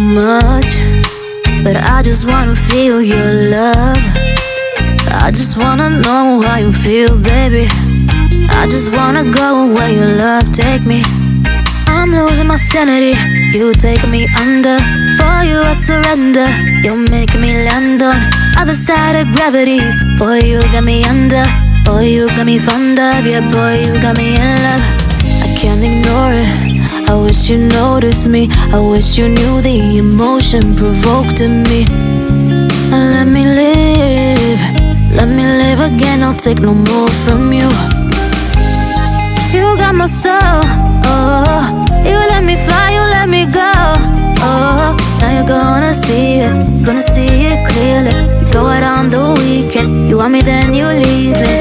much, but I just wanna feel your love. I just wanna know how you feel, baby. I just wanna go where your love take me. I'm losing my sanity, you taking me under. For you I surrender, you're making me land on other side of gravity. Boy, you got me under. Boy, you got me fond of. Yeah, boy, you got me in love. I can't ignore it. I wish you noticed me. I wish you knew the emotion provoked in me. Let me live. Let me live again. I'll take no more from you. You got my soul. Oh, you let me fly. You let me go. Oh, now you're gonna see it. Gonna see it clearly. You go out on the weekend. You want me, then you leave me.